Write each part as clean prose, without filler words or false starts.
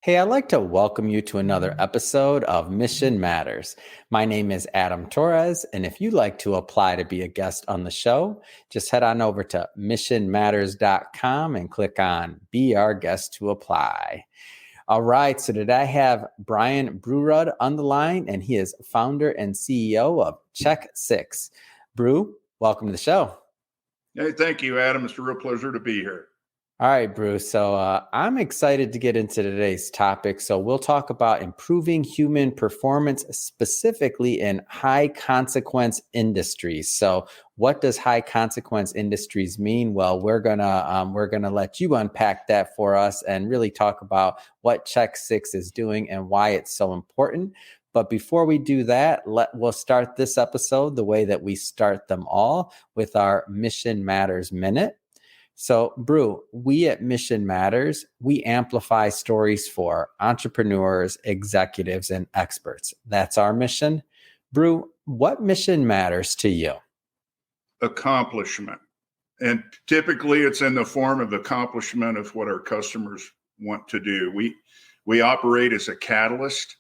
Hey, I'd like to welcome you to another episode of Mission Matters. My name is Adam Torres, and if you'd like to apply to be a guest on the show, just head on over to missionmatters.com and click on Be Our Guest to apply. All right, so today I have Bru Brurud on the line, and he is founder and CEO of Check 6. Bru, welcome to the show. Hey, thank you, Adam. It's a real pleasure to be here. All right, Bru. So I'm excited to get into today's topic. So we'll talk about improving human performance, specifically in high consequence industries. So what does high consequence industries mean? Well, we're gonna let you unpack that for us and really talk about what Check 6 is doing and why it's so important. But before we do that, we'll start this episode the way that we start them all, with our Mission Matters Minute. So, Bru, we at Mission Matters, we amplify stories for entrepreneurs, executives, and experts. That's our mission. Bru, what mission matters to you? Accomplishment. And typically it's in the form of accomplishment of what our customers want to do. We operate as a catalyst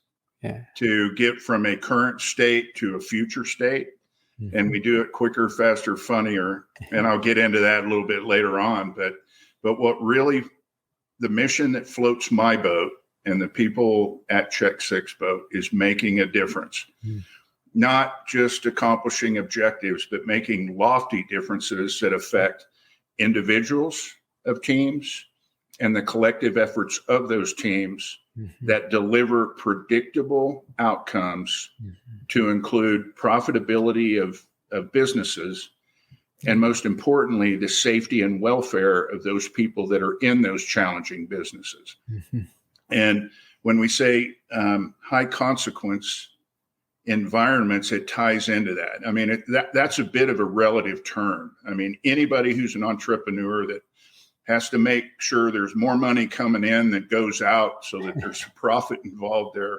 to get from a current state to a future state. Mm-hmm. And we do it quicker, faster, funnier. And I'll get into that a little bit later on. But what really, the mission that floats my boat and the people at Check 6 boat is making a difference. Mm-hmm. Not just accomplishing objectives, but making lofty differences that affect individuals of teams and the collective efforts of those teams that deliver predictable outcomes to include profitability of businesses, and most importantly, the safety and welfare of those people that are in those challenging businesses. And when we say high consequence environments, it ties into that. I mean, that's a bit of a relative term. I mean, anybody who's an entrepreneur that has to make sure there's more money coming in than goes out so that there's profit involved there.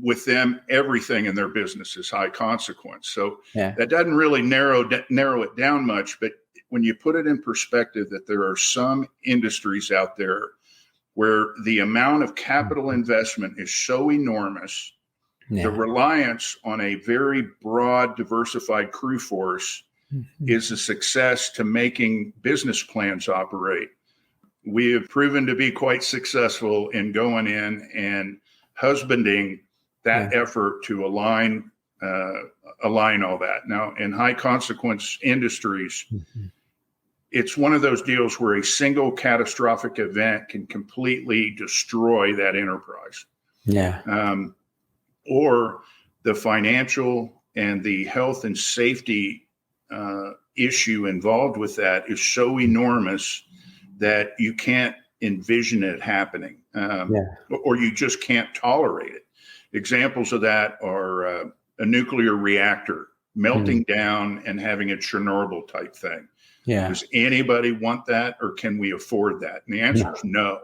With them, everything in their business is high consequence. So that doesn't really narrow it down much. But when you put it in perspective that there are some industries out there where the amount of capital investment is so enormous, the reliance on a very broad, diversified crew force is a success to making business plans operate. We have proven to be quite successful in going in and husbanding that effort to align all that. Now, in high consequence industries, it's one of those deals where a single catastrophic event can completely destroy that enterprise. Or the financial and the health and safety issue involved with that is so enormous that you can't envision it happening, or you just can't tolerate it. Examples of that are a nuclear reactor melting down and having a Chernobyl type thing. Does anybody want that, or can we afford that? And the answer is no.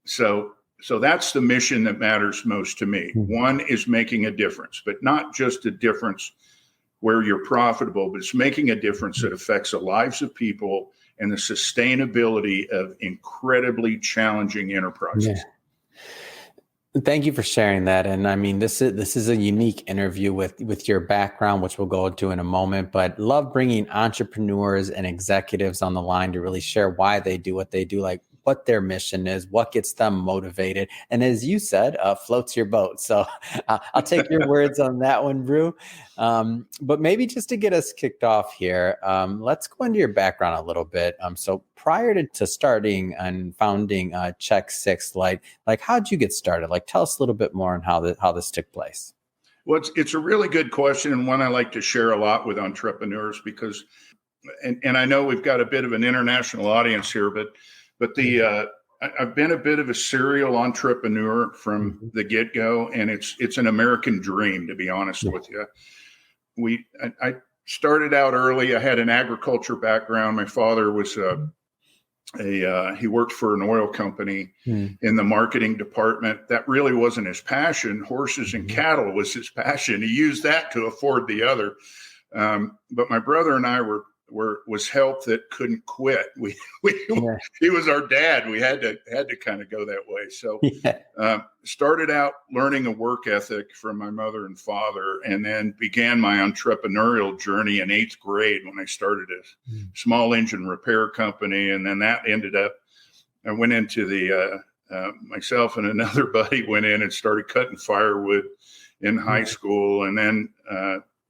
So that's the mission that matters most to me. One is making a difference, but not just a difference where you're profitable, but it's making a difference that affects the lives of people and the sustainability of incredibly challenging enterprises. Thank you for sharing that. And I mean, this is a unique interview with your background, which we'll go into in a moment, but love bringing entrepreneurs and executives on the line to really share why they do what they do, like what their mission is, what gets them motivated. And as you said, floats your boat. So I'll take your words on that one, Bru. But maybe just to get us kicked off here, let's go into your background a little bit. So prior to starting and founding Check 6, like how'd you get started? Like, tell us a little bit more on how this took place. Well, it's a really good question, and one I like to share a lot with entrepreneurs because, and I know we've got a bit of an international audience here, but I've been a bit of a serial entrepreneur from the get-go, and it's an American dream, to be honest with you. I started out early. I had an agriculture background. My father was he worked for an oil company in the marketing department. That really wasn't his passion. Horses and cattle was his passion. He used that to afford the other. But my brother and I were was help that couldn't quit. He was our dad. We had to kind of go that way. So started out learning a work ethic from my mother and father, and then began my entrepreneurial journey in 8th grade when I started a small engine repair company. And then that ended up, I went into the, myself and another buddy went in and started cutting firewood in high school, and then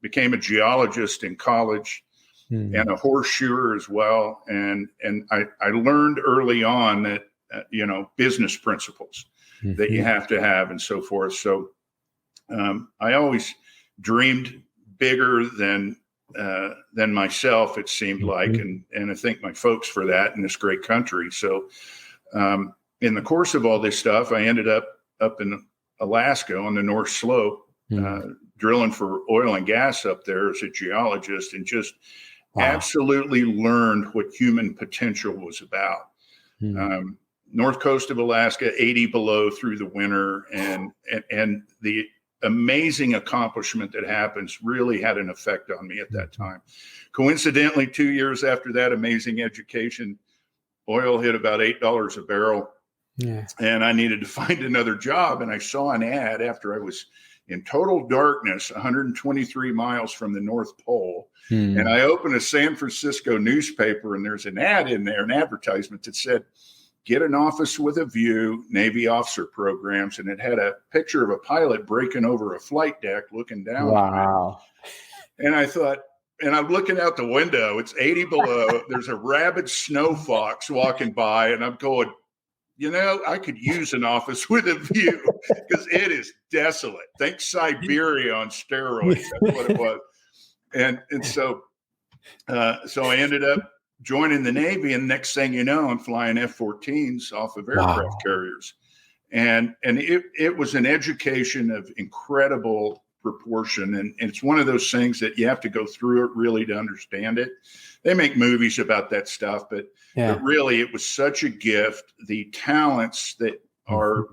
became a geologist in college. And a horseshoer as well. And I learned early on that, business principles that you have to have and so forth. So I always dreamed bigger than myself, it seemed like. And I thank my folks for that in this great country. So in the course of all this stuff, I ended up in Alaska on the North Slope, drilling for oil and gas up there as a geologist, and just absolutely learned what human potential was about. North coast of Alaska, 80 below through the winter, and the amazing accomplishment that happens really had an effect on me at that time. Coincidentally, 2 years after that amazing education, oil hit about $8 a barrel. And I needed to find another job. And I saw an ad after I was in total darkness, 123 miles from the North Pole. And I opened a San Francisco newspaper, and there's an ad in there, an advertisement that said, "Get an office with a view, Navy officer programs." And it had a picture of a pilot breaking over a flight deck looking down. Wow. And I thought, and I'm looking out the window, it's 80 below. There's a rabid snow fox walking by, and I'm going, I could use an office with a view, because it is desolate. Think Siberia on steroids. That's what it was. And so I ended up joining the Navy, and next thing you know, I'm flying F-14s off of aircraft carriers. And it was an education of incredible proportion. And it's one of those things that you have to go through it really to understand it. They make movies about that stuff, but really it was such a gift. The talents that are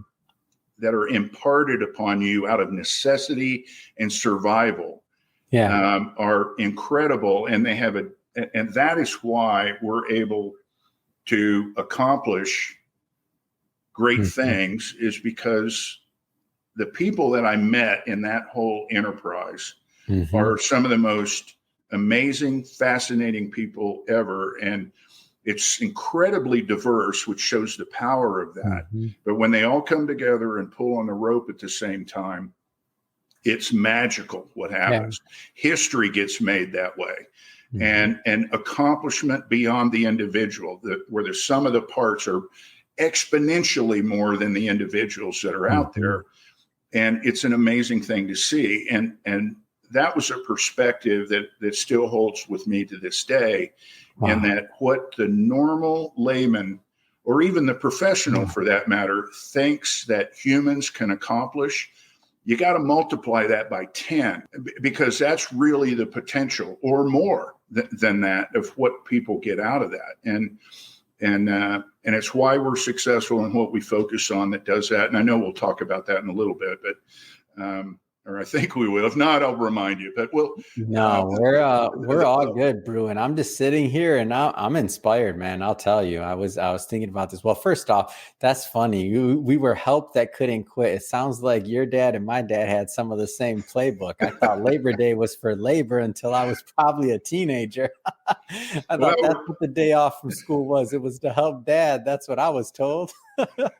imparted upon you out of necessity and survival are incredible. And they have and that is why we're able to accomplish great things, is because the people that I met in that whole enterprise are some of the most amazing, fascinating people ever. And it's incredibly diverse, which shows the power of that. But when they all come together and pull on the rope at the same time, it's magical what happens. History gets made that way. And accomplishment beyond the individual, where the sum of the parts are exponentially more than the individuals that are out there. And it's an amazing thing to see. And that was a perspective that still holds with me to this day. And that what the normal layman, or even the professional for that matter, thinks that humans can accomplish, you got to multiply that by 10, because that's really the potential, or more than that, of what people get out of that. And it's why we're successful in what we focus on that does that. And I know we'll talk about that in a little bit, but or I think we will. If not, I'll remind you. But we'll. No, we're all good, Bru. And I'm just sitting here, and I'm inspired, man. I'll tell you, I was thinking about this. Well, first off, that's funny. We were help that couldn't quit. It sounds like your dad and my dad had some of the same playbook. I thought Labor Day was for labor until I was probably a teenager. I thought that's what the day off from school was. It was to help dad. That's what I was told.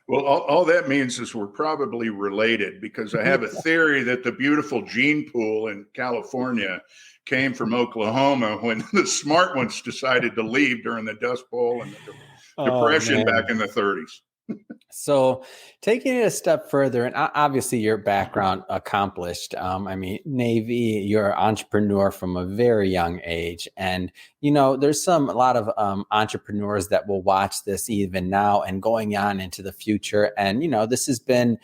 Well, all that means is we're probably related, because I have a theory that the beautiful gene pool in California came from Oklahoma when the smart ones decided to leave during the Dust Bowl and the Depression back in the 30s. So taking it a step further, and obviously your background accomplished. I mean, Navy, you're an entrepreneur from a very young age. And, there's a lot of entrepreneurs that will watch this even now and going on into the future. And, this has been,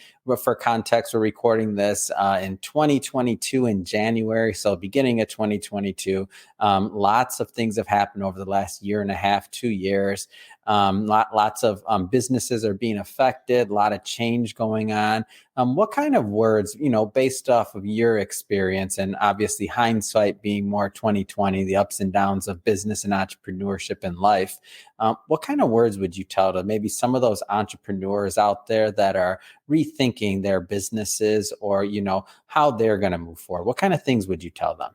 for context, we're recording this in 2022 in January. So beginning of 2022, lots of things have happened over the last year and a half, 2 years. Lots of businesses are being affected, a lot of change going on. What kind of words, based off of your experience and obviously hindsight being more 2020, the ups and downs of business and entrepreneurship in life, what kind of words would you tell to maybe some of those entrepreneurs out there that are rethinking their businesses or, how they're going to move forward? What kind of things would you tell them?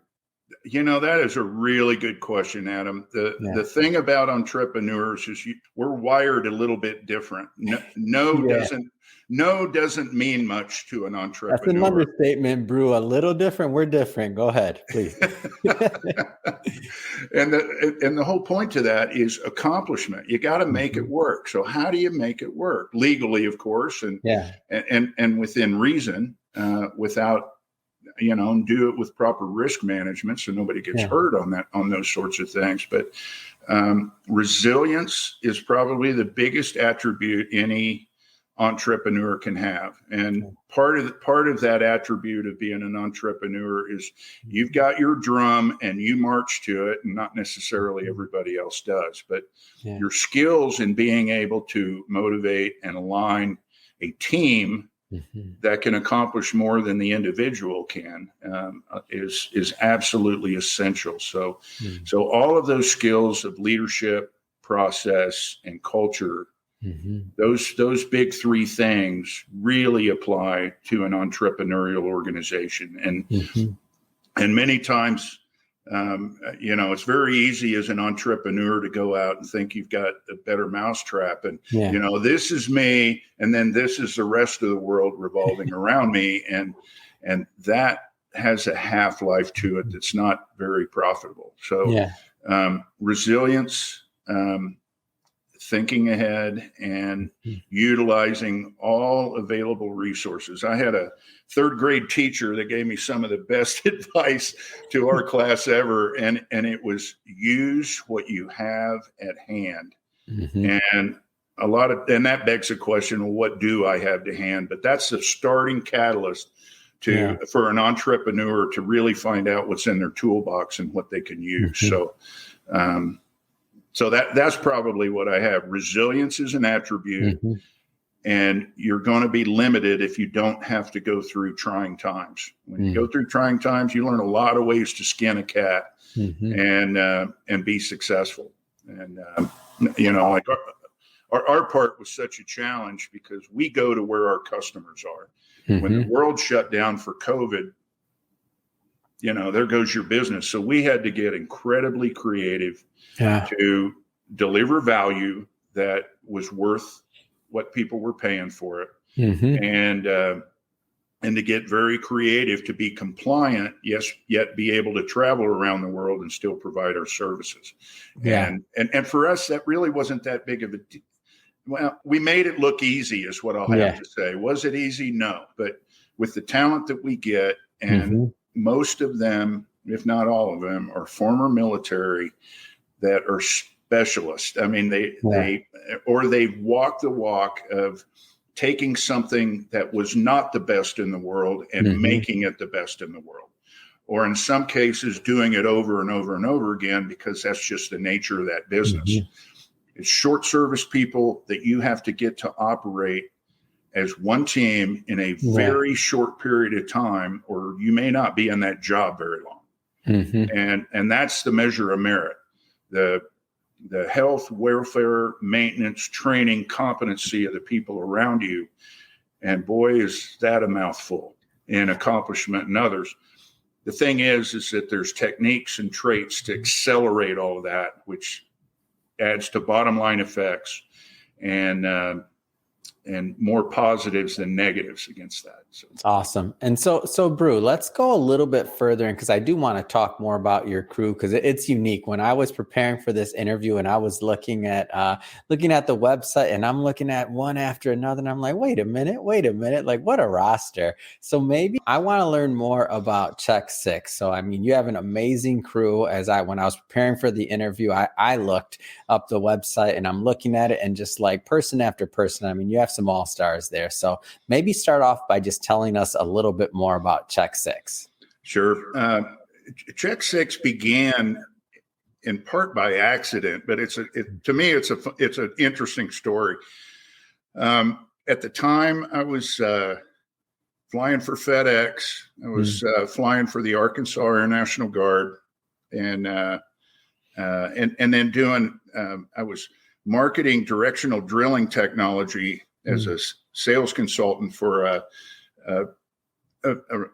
That is a really good question, Adam. The thing about entrepreneurs is we're wired a little bit different. No doesn't mean much to an entrepreneur. That's an understatement, Bru. A little different. We're different. Go ahead, please. And the whole point to that is accomplishment. You got to make it work. So how do you make it work? Legally, of course, and within reason, without and do it with proper risk management so nobody gets hurt on those sorts of things. But resilience is probably the biggest attribute any entrepreneur can have. And part of that attribute of being an entrepreneur is you've got your drum and you march to it, and not necessarily everybody else does. But your skills in being able to motivate and align a team that can accomplish more than the individual can is absolutely essential. So all of those skills of leadership, process, and culture, those big three things really apply to an entrepreneurial organization. And many times, it's very easy as an entrepreneur to go out and think you've got a better mousetrap and, this is me. And then this is the rest of the world revolving around me. And that has a half-life to it that's not very profitable. So resilience, thinking ahead, and utilizing all available resources. I had a third grade teacher that gave me some of the best advice to our class ever. And it was use what you have at hand. And that begs the question, well, what do I have to hand? But that's the starting catalyst for an entrepreneur to really find out what's in their toolbox and what they can use. So that's probably what I have. Resilience is an attribute, and you're going to be limited if you don't have to go through trying times. When you go through trying times, you learn a lot of ways to skin a cat and be successful. And like our part was such a challenge because we go to where our customers are. When the world shut down for COVID, there goes your business. So we had to get incredibly creative to deliver value that was worth what people were paying for it. And to get very creative to be compliant, yet be able to travel around the world and still provide our services. And for us, that really wasn't that big of a deal. Well, we made it look easy is what I'll have to say. Was it easy? No. But with the talent that we get, and most of them, if not all of them, are former military that are specialists. I mean, they've walked the walk of taking something that was not the best in the world and making it the best in the world. Or in some cases, doing it over and over and over again, because that's just the nature of that business. It's short service people that you have to get to operate as one team in a very short period of time, or you may not be in that job very long. And that's the measure of merit. The health, welfare, maintenance, training, competency of the people around you. And boy, is that a mouthful in accomplishment and others. The thing is that there's techniques and traits to accelerate all of that, which adds to bottom line effects and more positives than negatives against that. So. Awesome. And so Bru, let's go a little bit further, because I do want to talk more about your crew, because it's unique. When I was preparing for this interview and I was looking at the website, and I'm looking at one after another, and I'm like, wait a minute, like what a roster. So maybe I want to learn more about Check Six. So, I mean, you have an amazing crew. When I was preparing for the interview, I looked up the website and I'm looking at it, and just like person after person, I mean, you have some all-stars there. So maybe start off by just telling us a little bit more about Check Six. Sure. Check Six began in part by accident, but to me, it's an interesting story. At the time, I was flying for FedEx. I was flying for the Arkansas Air National Guard, and then doing. I was marketing directional drilling technology as a sales consultant for a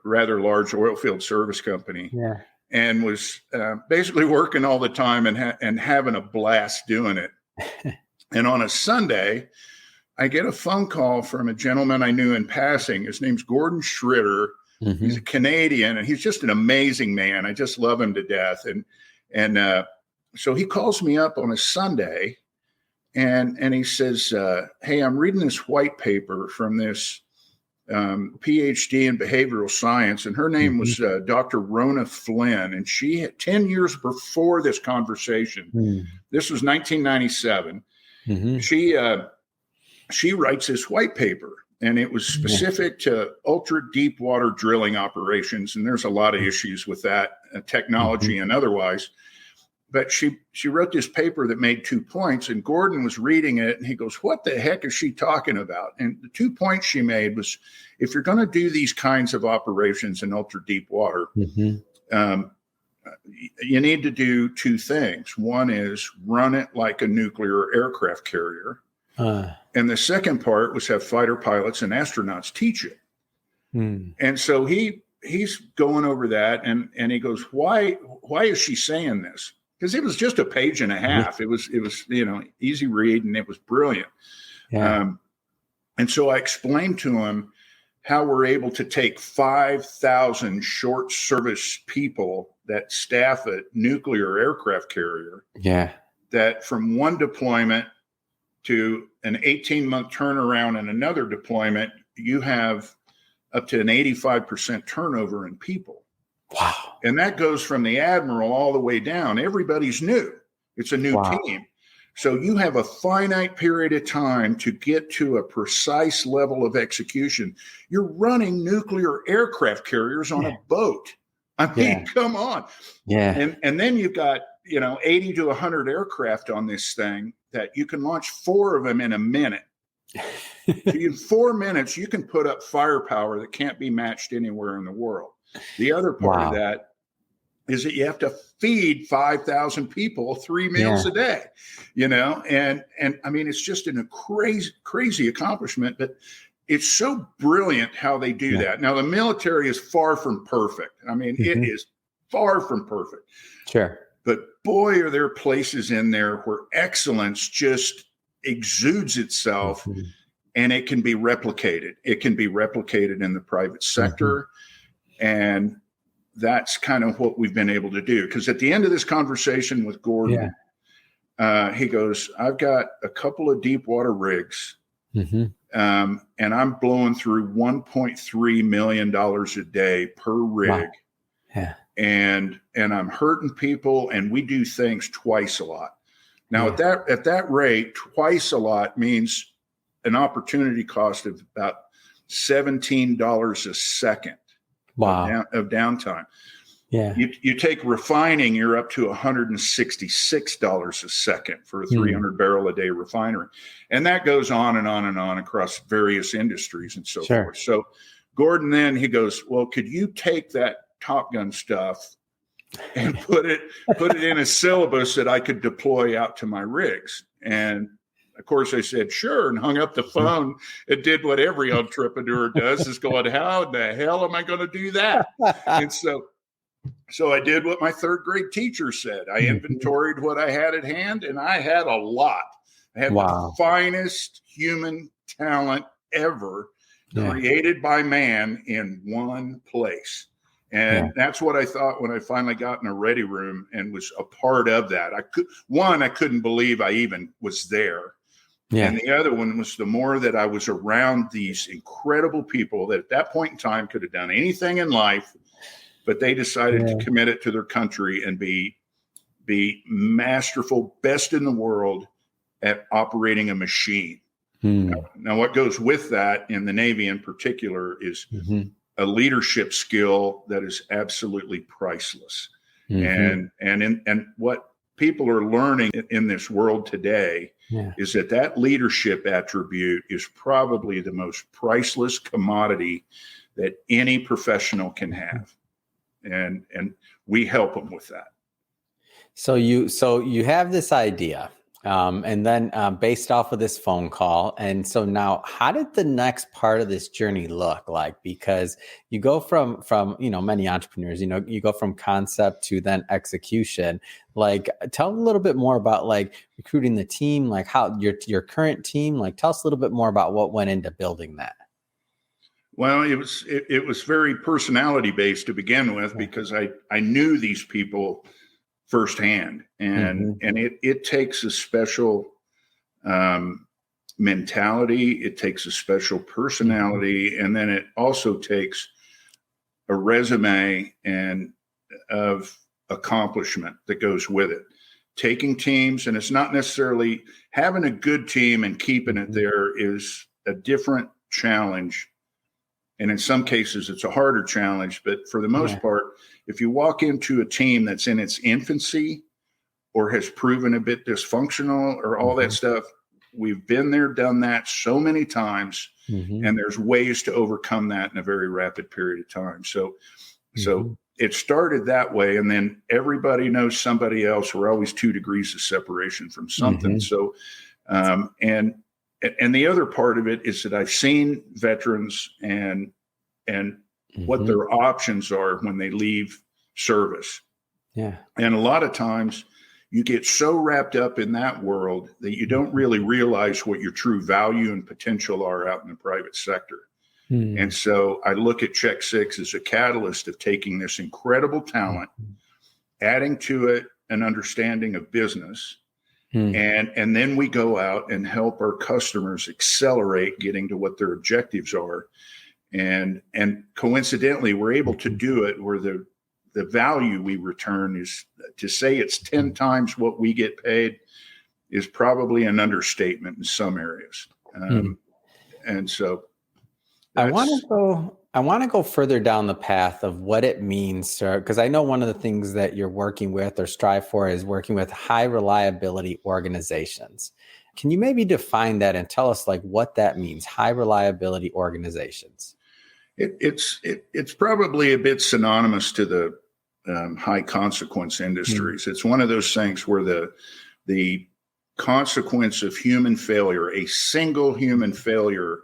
rather large oil field service company. Yeah. And was basically working all the time and having a blast doing it. And on a Sunday, I get a phone call from a gentleman I knew in passing. His name's Gordon Schritter. Mm-hmm. He's a Canadian, and he's just an amazing man. I just love him to death. And so he calls me up on a Sunday, and he says, "Hey, I'm reading this white paper from this PhD in behavioral science, and her name was Dr. Rona Flynn, and she had 10 years before this conversation. This was 1997. She writes this white paper, and it was specific to ultra deep water drilling operations, and there's a lot of issues with that technology and otherwise. But she wrote this paper that made 2 points, and Gordon was reading it, and he goes, "What the heck is she talking about?" And the 2 points she made was, if you're going to do these kinds of operations in ultra deep water, you need to do 2 things. One is run it like a nuclear aircraft carrier. And the second part was have fighter pilots and astronauts teach it. And so he's going over that, and he goes, why is she saying this? Because it was just a page and a half. It was easy read, and it was brilliant. And so I explained to him how we're able to take 5,000 short service people that staff a nuclear aircraft carrier. That from one deployment to an 18-month turnaround and another deployment, you have up to an 85% turnover in people. Wow. And that goes from the admiral all the way down. Everybody's new. It's a new team. So you have a finite period of time to get to a precise level of execution. You're running nuclear aircraft carriers on a boat. I mean, come on. And then you've got, 80 to 100 aircraft on this thing that you can launch 4 of them in a minute. So in 4 minutes, you can put up firepower that can't be matched anywhere in the world. The other part of that is that you have to feed 5,000 people 3 meals a day, and I mean, it's just a crazy accomplishment, but it's so brilliant how they do that. Now, the military is far from perfect. I mean, it is far from perfect. Sure. But boy, are there places in there where excellence just exudes itself, and it can be replicated. It can be replicated in the private sector. And that's kind of what we've been able to do. Because at the end of this conversation with Gordon, he goes, "I've got a couple of deep water rigs, and I'm blowing through $1.3 million a day per rig. And I'm hurting people, and we do things twice a lot." Now, at that rate, twice a lot means an opportunity cost of about $17 a second. Of downtime. You take refining, you're up to $166 a second for a 300 barrel a day refinery. And that goes on and on and on across various industries and so forth. So Gordon, then he goes, "Well, could you take that Top Gun stuff and put it in a syllabus that I could deploy out to my rigs?" And of course, I said, "Sure," and hung up the phone. It did what every entrepreneur does, is going, "How in the hell am I going to do that?" And so I did what my 3rd grade teacher said. I inventoried what I had at hand, and I had a lot. I had the finest human talent ever created by man in one place. And that's what I thought when I finally got in a ready room and was a part of that. I couldn't believe I even was there. And the other one was the more that I was around these incredible people that at that point in time could have done anything in life, but they decided to commit it to their country and be masterful, best in the world at operating a machine. Now, what goes with that in the Navy in particular is a leadership skill that is absolutely priceless. And what people are learning in this world today is that leadership attribute is probably the most priceless commodity that any professional can have. And we help them with that. So you have this idea, and then based off of this phone call. And so now, how did the next part of this journey look like? Because you go from many entrepreneurs, you go from concept to then execution. Like, tell a little bit more about like recruiting the team, like how your current team. Like, tell us a little bit more about what went into building that. Well, it was very personality based to begin with, because I knew these people firsthand, and it takes a special mentality. It takes a special personality, and then it also takes a resume and of accomplishment that goes with it. Taking teams, and it's not necessarily having a good team and keeping it there is a different challenge. And in some cases, it's a harder challenge. But for the most part, if you walk into a team that's in its infancy or has proven a bit dysfunctional or all that stuff, we've been there, done that so many times, and there's ways to overcome that in a very rapid period of time. So it started that way, and then everybody knows somebody else. We're always 2 degrees of separation from something. So, and the other part of it is that I've seen veterans and what their options are when they leave service. Yeah. And a lot of times you get so wrapped up in that world that you don't really realize what your true value and potential are out in the private sector. And so I look at Check Six as a catalyst of taking this incredible talent, adding to it an understanding of business, and then we go out and help our customers accelerate getting to what their objectives are. And coincidentally, we're able to do it where the value we return is, to say it's 10 times what we get paid is probably an understatement in some areas. And so I want to go further down the path of what it means, because I know one of the things that you're working with or strive for is working with high reliability organizations. Can you maybe define that and tell us like what that means, high reliability organizations? It's probably a bit synonymous to the high consequence industries. It's one of those things where the consequence of human failure, a single human failure,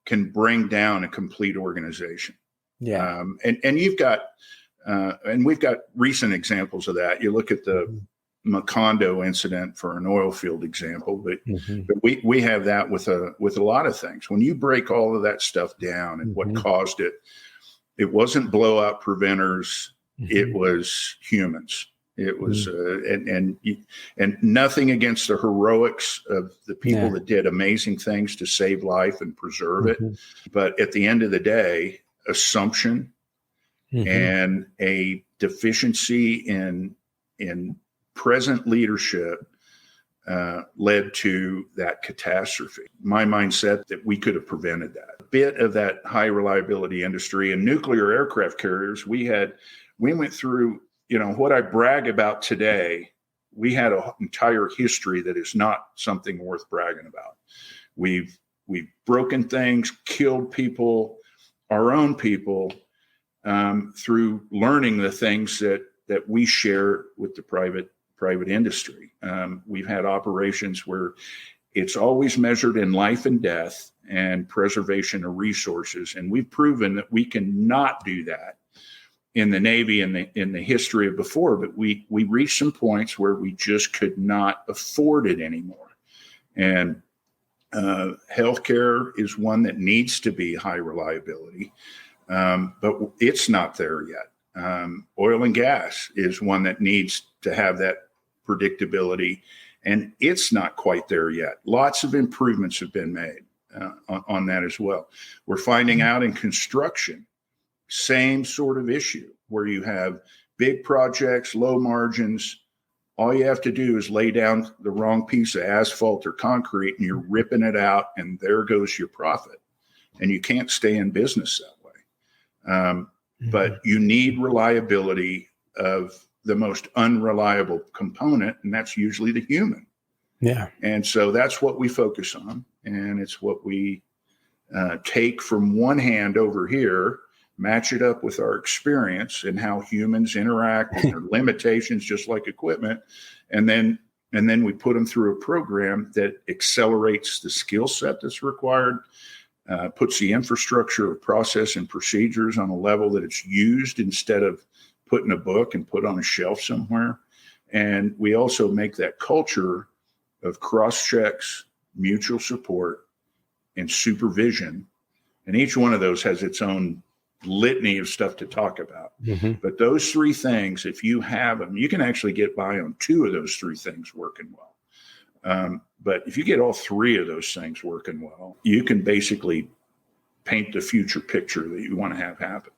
can bring down a complete organization. Yeah. And you've got, and we've got recent examples of that. You look at the Macondo incident for an oil field example, but we have that with a lot of things. When you break all of that stuff down and what caused it, it wasn't blowout preventers. It was humans. It was, and nothing against the heroics of the people that did amazing things to save life and preserve it. But at the end of the day, assumption and a deficiency in present leadership led to that catastrophe. My mindset that we could have prevented that. A bit of that high reliability industry and nuclear aircraft carriers, we went through, what I brag about today, we had an entire history that is not something worth bragging about. We've broken things, killed people, our own people, through learning the things that we share with the private industry. We've had operations where it's always measured in life and death and preservation of resources. And we've proven that we cannot do that in the Navy in the history of before, but we reached some points where we just could not afford it anymore. And healthcare is one that needs to be high reliability, but it's not there yet. Oil and gas is one that needs to have that predictability, and it's not quite there yet. Lots of improvements have been made on that as well. We're finding out in construction, same sort of issue where you have big projects, low margins. All you have to do is lay down the wrong piece of asphalt or concrete and you're ripping it out, and there goes your profit. And you can't stay in business that way. But you need reliability of the most unreliable component, and that's usually the human. Yeah. And so that's what we focus on. And it's what we take from one hand over here, match it up with our experience and how humans interact and their limitations, just like equipment. And then we put them through a program that accelerates the skill set that's required, puts the infrastructure of process and procedures on a level that it's used instead of put in a book and put on a shelf somewhere. And we also make that culture of cross checks, mutual support, and supervision. And each one of those has its own litany of stuff to talk about. Mm-hmm. But those three things, if you have them, you can actually get by on two of those three things working well. But if you get all three of those things working well, you can basically paint the future picture that you want to have happen.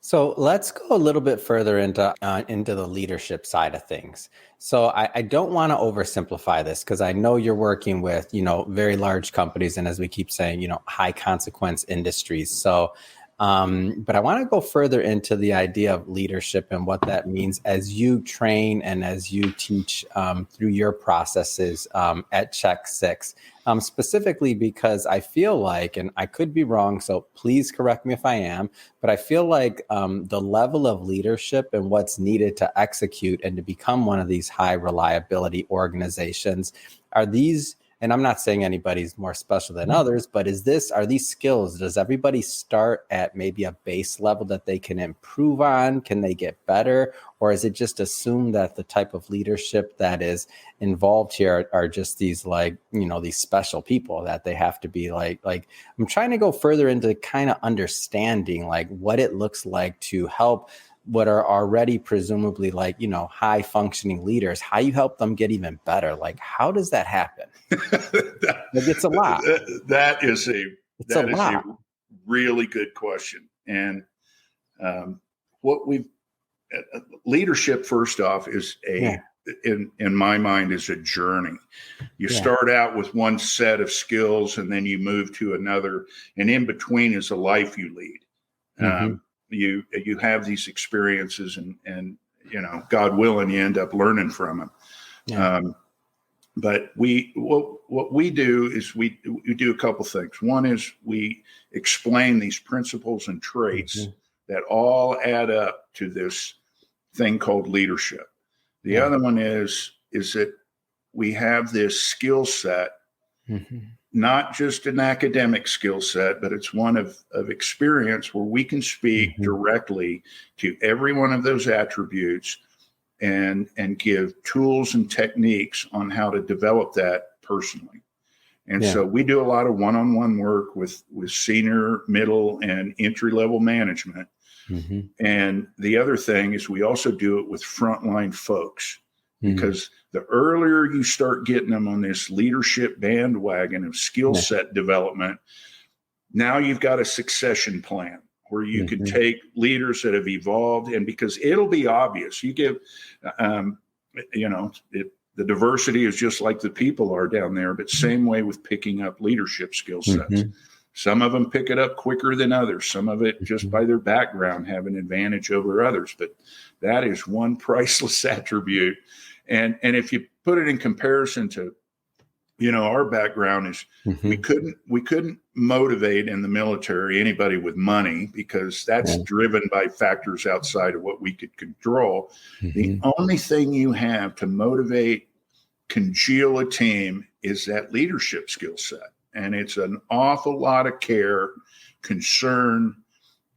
So let's go a little bit further into the leadership side of things. So I don't want to oversimplify this because I know you're working with, very large companies. And as we keep saying, high consequence industries. So, but I want to go further into the idea of leadership and what that means as you train and as you teach through your processes at Check 6. Specifically because I feel like, and I could be wrong, so please correct me if I am, but I feel like the level of leadership and what's needed to execute and to become one of these high reliability organizations are these, and I'm not saying anybody's more special than others, but are these skills, does everybody start at maybe a base level that they can improve on? Can they get better? Or is it just assumed that the type of leadership that is involved here are just these these special people that they have to be like I'm trying to go further into kind of understanding what it looks like to help what are already presumably high functioning leaders, how you help them get even better. How does that happen? It's a lot. That is a really good question. And leadership, first off, is in my mind, is a journey. You start out with one set of skills and then you move to another, and in between is a life you lead. Mm-hmm. You have these experiences and God willing, you end up learning from them. Yeah. But what we do is we do a couple things. One is we explain these principles and traits that all add up to this thing called leadership. The other one is that we have this skill set, not just an academic skill set, but it's one of experience where we can speak directly to every one of those attributes and give tools and techniques on how to develop that personally. And so we do a lot of one-on-one work with senior, middle, and entry-level management. Mm-hmm. And the other thing is we also do it with frontline folks, because the earlier you start getting them on this leadership bandwagon of skill set development, now you've got a succession plan where you can take leaders that have evolved, and because it'll be obvious, you give, the diversity is just like the people are down there, but same way with picking up leadership skill sets. Some of them pick it up quicker than others. Some of it just by their background have an advantage over others, but that is one priceless attribute. And if you put it in comparison to, our background is we couldn't motivate in the military anybody with money, because that's driven by factors outside of what we could control. The only thing you have to motivate, congeal a team is that leadership skill set. And it's an awful lot of care, concern,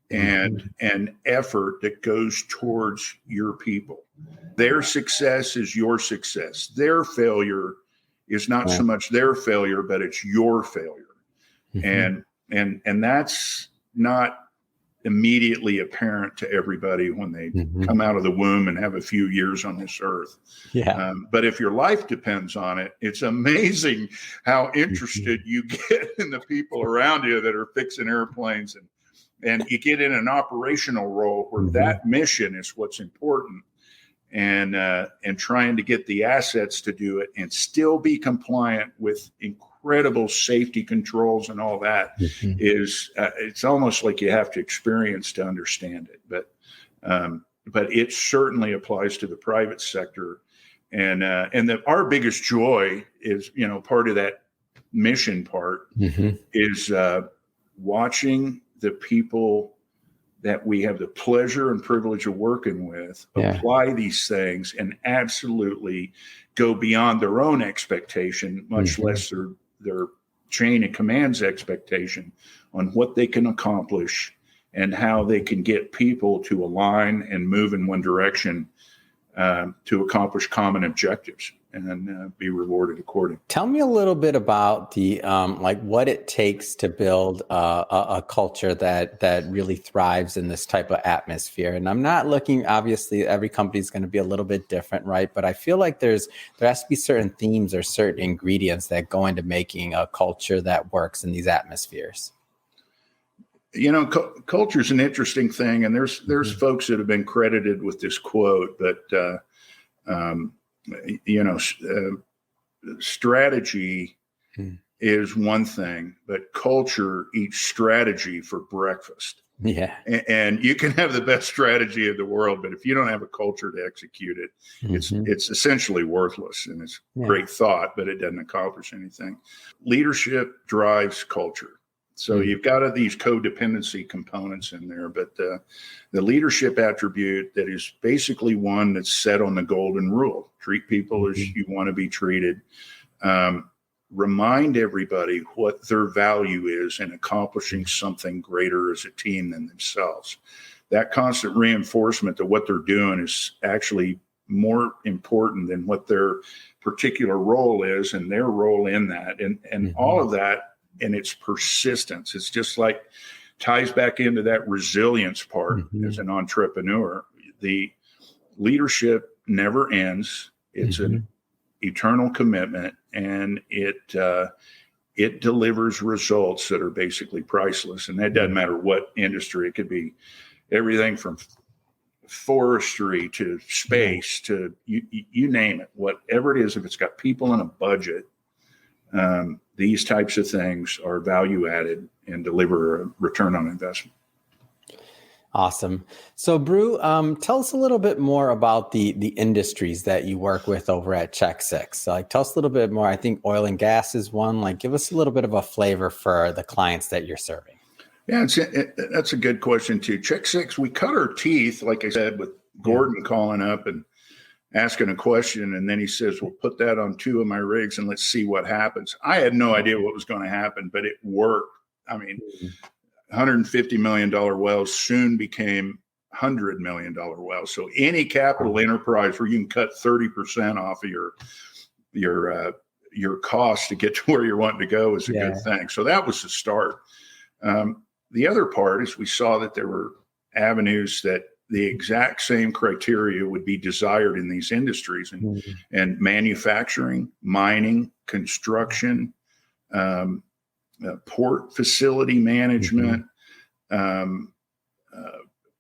and effort that goes towards your people. Their success is your success. Their failure is not so much their failure, but it's your failure. And that's not immediately apparent to everybody when they come out of the womb and have a few years on this earth. But if your life depends on it, it's amazing how interested you get in the people around you that are fixing airplanes, and you get in an operational role where that mission is what's important. And trying to get the assets to do it and still be compliant with incredible safety controls and all that is it's almost like you have to experience to understand it. But but it certainly applies to the private sector. And our biggest joy is, part of that mission part is watching the people that we have the pleasure and privilege of working with apply these things and absolutely go beyond their own expectation, much less their chain of command's expectation on what they can accomplish and how they can get people to align and move in one direction to accomplish common objectives and be rewarded accordingly. Tell me a little bit about the what it takes to build a culture that really thrives in this type of atmosphere. And I'm not looking, obviously, every company is going to be a little bit different, right? But I feel like there has to be certain themes or certain ingredients that go into making a culture that works in these atmospheres. Culture is an interesting thing, and there's folks that have been credited with this quote, but strategy is one thing, but culture eats strategy for breakfast. Yeah. And you can have the best strategy in the world, but if you don't have a culture to execute it, it's essentially worthless. And it's great thought, but it doesn't accomplish anything. Leadership drives culture. So you've got these codependency components in there, but the leadership attribute that is basically one that's set on the golden rule: treat people as you want to be treated. Remind everybody what their value is in accomplishing something greater as a team than themselves. That constant reinforcement that what they're doing is actually more important than what their particular role is and their role in that, and all of that. And its persistence. It's just like ties back into that resilience part as an entrepreneur. The leadership never ends. It's an eternal commitment, and it delivers results that are basically priceless. And that doesn't matter what industry. It could be everything from forestry to space to you name it. Whatever it is, if it's got people and a budget, these types of things are value added and deliver a return on investment. Awesome. So, Bru, tell us a little bit more about the industries that you work with over at Check Six. Tell us a little bit more. I think oil and gas is one. Give us a little bit of a flavor for the clients that you're serving. Yeah, that's a good question too. Check Six, we cut our teeth, like I said, with Gordon calling up and asking a question, and then he says, well, put that on 2 of my rigs and let's see what happens. I had no idea what was going to happen, but it worked. I mean, $150 million wells soon became $100 million wells. So any capital enterprise where you can cut 30% off of your cost to get to where you're wanting to go is a good thing. So that was the start. The other part is we saw that there were avenues that the exact same criteria would be desired in these industries, and manufacturing, mining, construction, port facility management,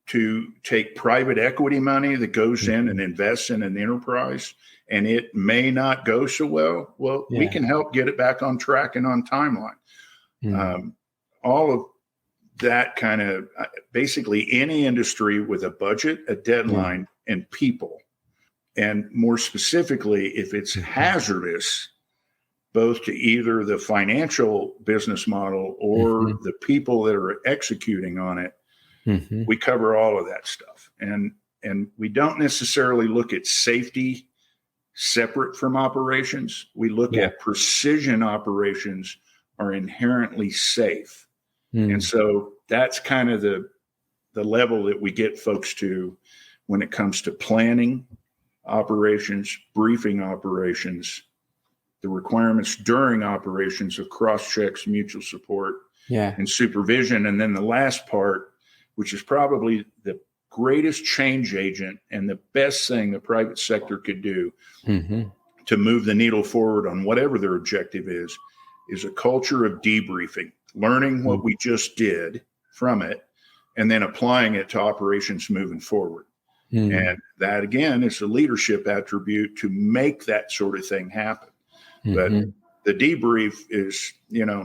to take private equity money that goes in and invests in an enterprise, and it may not go so well. Well, we can help get it back on track and on timeline. All of that kind of basically any industry with a budget, a deadline, and people. And more specifically, if it's hazardous, both to either the financial business model or the people that are executing on it, we cover all of that stuff. And we don't necessarily look at safety separate from operations. We look at precision operations are inherently safe. And so that's kind of the level that we get folks to when it comes to planning operations, briefing operations, the requirements during operations of cross-checks, mutual support, and supervision. And then the last part, which is probably the greatest change agent and the best thing the private sector could do to move the needle forward on whatever their objective is a culture of debriefing. Learning what we just did from it, and then applying it to operations moving forward. And that, again, is a leadership attribute to make that sort of thing happen. But the debrief is,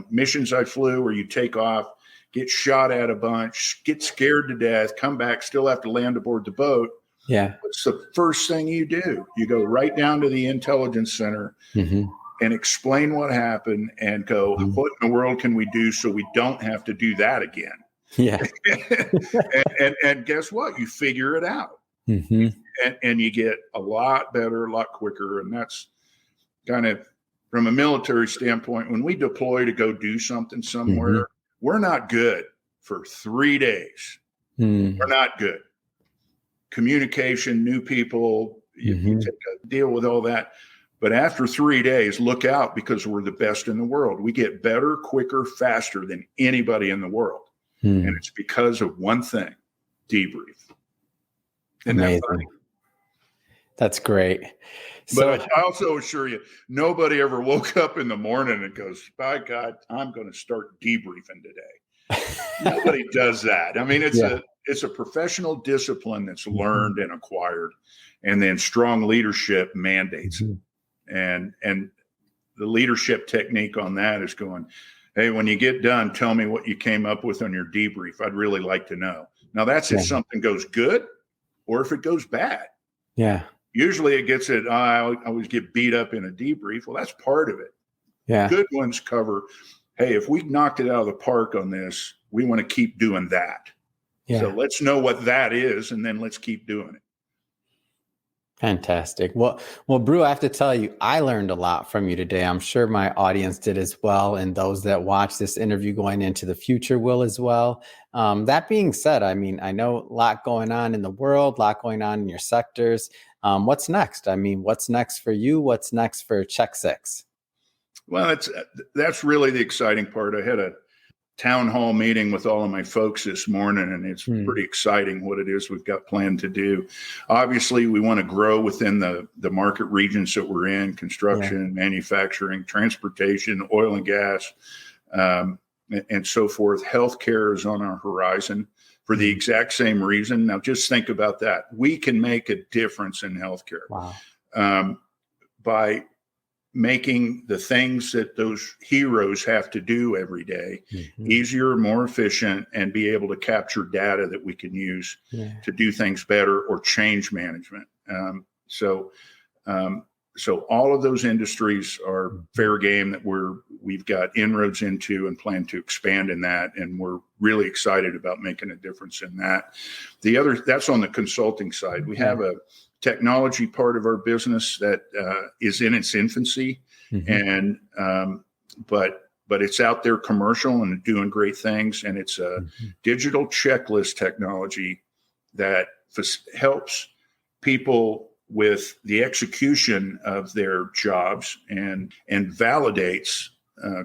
missions I flew where you take off, get shot at a bunch, get scared to death, come back, still have to land aboard the boat. Yeah. What's the first thing you do? You go right down to the intelligence center and explain what happened and go, what in the world can we do so we don't have to do that again? Yeah. and guess what? You figure it out. And you get a lot better, a lot quicker. And that's kind of from a military standpoint, when we deploy to go do something somewhere, we're not good for 3 days. We're not good. Communication, new people, you take a deal with all that. But after 3 days, look out, because we're the best in the world. We get better, quicker, faster than anybody in the world. And it's because of one thing: debrief. Amazing. That's great. So, but I also assure you, nobody ever woke up in the morning and goes, by God, I'm going to start debriefing today. Nobody does that. I mean, it's a professional discipline that's learned and acquired, and then strong leadership mandates it. And the leadership technique on that is going, hey, when you get done, tell me what you came up with on your debrief. I'd really like to know. Now, that's if something goes good or if it goes bad. Yeah. Usually it gets it. I always get beat up in a debrief. Well, that's part of it. Yeah. Good ones cover, hey, if we knocked it out of the park on this, we want to keep doing that. Yeah. So let's know what that is, and then let's keep doing it. Fantastic. Well, Bru, I have to tell you, I learned a lot from you today. I'm sure my audience did as well. And those that watch this interview going into the future will as well. That being said, I mean, I know a lot going on in the world, a lot going on in your sectors. What's next? I mean, what's next for you? What's next for Check Six? Well, that's really the exciting part. I had a town hall meeting with all of my folks this morning, and it's pretty exciting what it is we've got planned to do. Obviously, we want to grow within the market regions that we're in: construction, manufacturing, transportation, oil and gas, and so forth. Healthcare is on our horizon for the exact same reason. Now, just think about that. We can make a difference in healthcare by making the things that those heroes have to do every day easier, more efficient, and be able to capture data that we can use to do things better or change management. So all of those industries are fair game that we've got inroads into and plan to expand in that. And we're really excited about making a difference in that. That's on the consulting side. We have a technology part of our business that is in its infancy, and but it's out there commercial and doing great things. And it's a digital checklist technology that helps people with the execution of their jobs and validates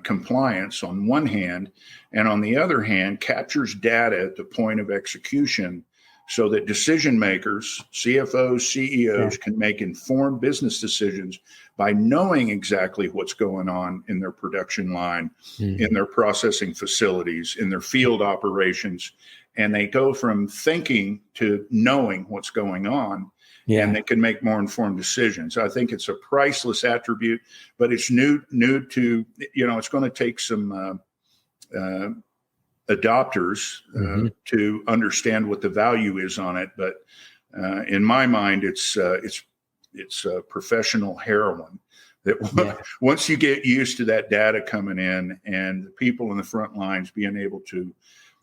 compliance on one hand, and on the other hand captures data at the point of execution, so that decision makers, CFOs, CEOs can make informed business decisions by knowing exactly what's going on in their production line, in their processing facilities, in their field operations. And they go from thinking to knowing what's going on, and they can make more informed decisions. I think it's a priceless attribute, but it's new to, it's going to take some adopters to understand what the value is on it. But in my mind, it's professional heroin that once you get used to that data coming in and the people in the front lines being able to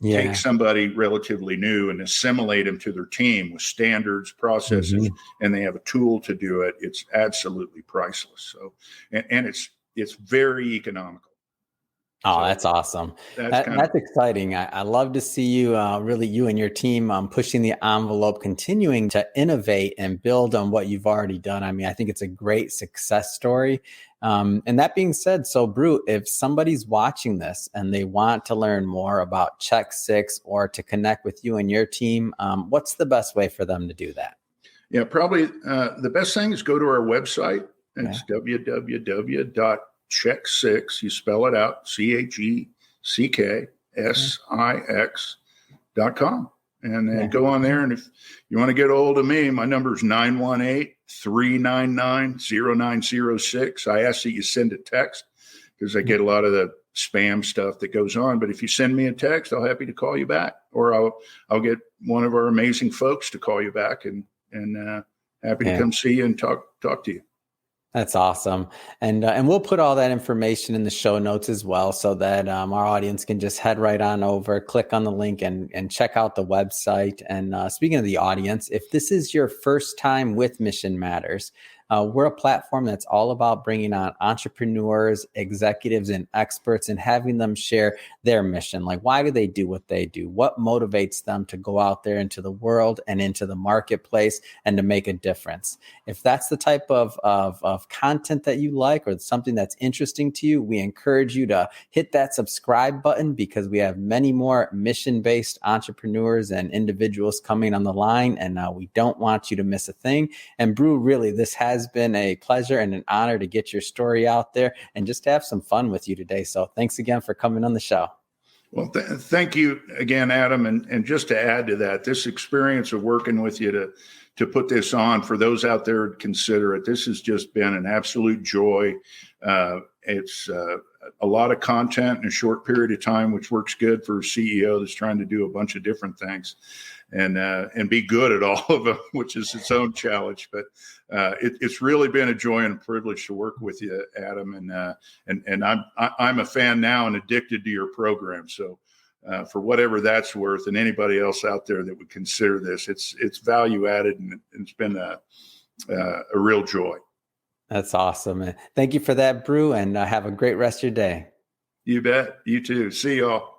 take somebody relatively new and assimilate them to their team with standards, processes, and they have a tool to do it, it's absolutely priceless. So, and it's very economical. Oh, that's awesome. That's exciting. I love to see you, really you and your team pushing the envelope, continuing to innovate and build on what you've already done. I mean, I think it's a great success story. And that being said, so Bru, if somebody's watching this and they want to learn more about Check Six or to connect with you and your team, what's the best way for them to do that? Yeah, probably the best thing is go to our website. It's www.check6, you spell it out, CheckSix.com. And then go on there. And if you want to get a hold of me, my number is 918-399-0906. I ask that you send a text because I get a lot of the spam stuff that goes on. But if you send me a text, I'll be happy to call you back, or I'll get one of our amazing folks to call you back, and and happy to come see you and talk to you. That's awesome. And we'll put all that information in the show notes as well, so that our audience can just head right on over, click on the link and check out the website. And speaking of the audience, if this is your first time with Mission Matters, we're a platform that's all about bringing on entrepreneurs, executives, and experts and having them share their mission. Like, why do they do what they do? What motivates them to go out there into the world and into the marketplace and to make a difference? If that's the type of content that you like or something that's interesting to you, we encourage you to hit that subscribe button, because we have many more mission-based entrepreneurs and individuals coming on the line, and we don't want you to miss a thing. And Bru, really, this has been a pleasure and an honor to get your story out there and just to have some fun with you today. So thanks again for coming on the show. Well, thank you again, Adam. And just to add to that, this experience of working with you to put this on, for those out there to consider it, this has just been an absolute joy. It's a lot of content in a short period of time, which works good for a CEO that's trying to do a bunch of different things and be good at all of them, which is its own challenge. But it's really been a joy and a privilege to work with you, Adam. And I'm a fan now and addicted to your program. So for whatever that's worth, and anybody else out there that would consider this, it's value added, and it's been a real joy. That's awesome. Thank you for that, Bru, and have a great rest of your day. You bet. You too. See y'all.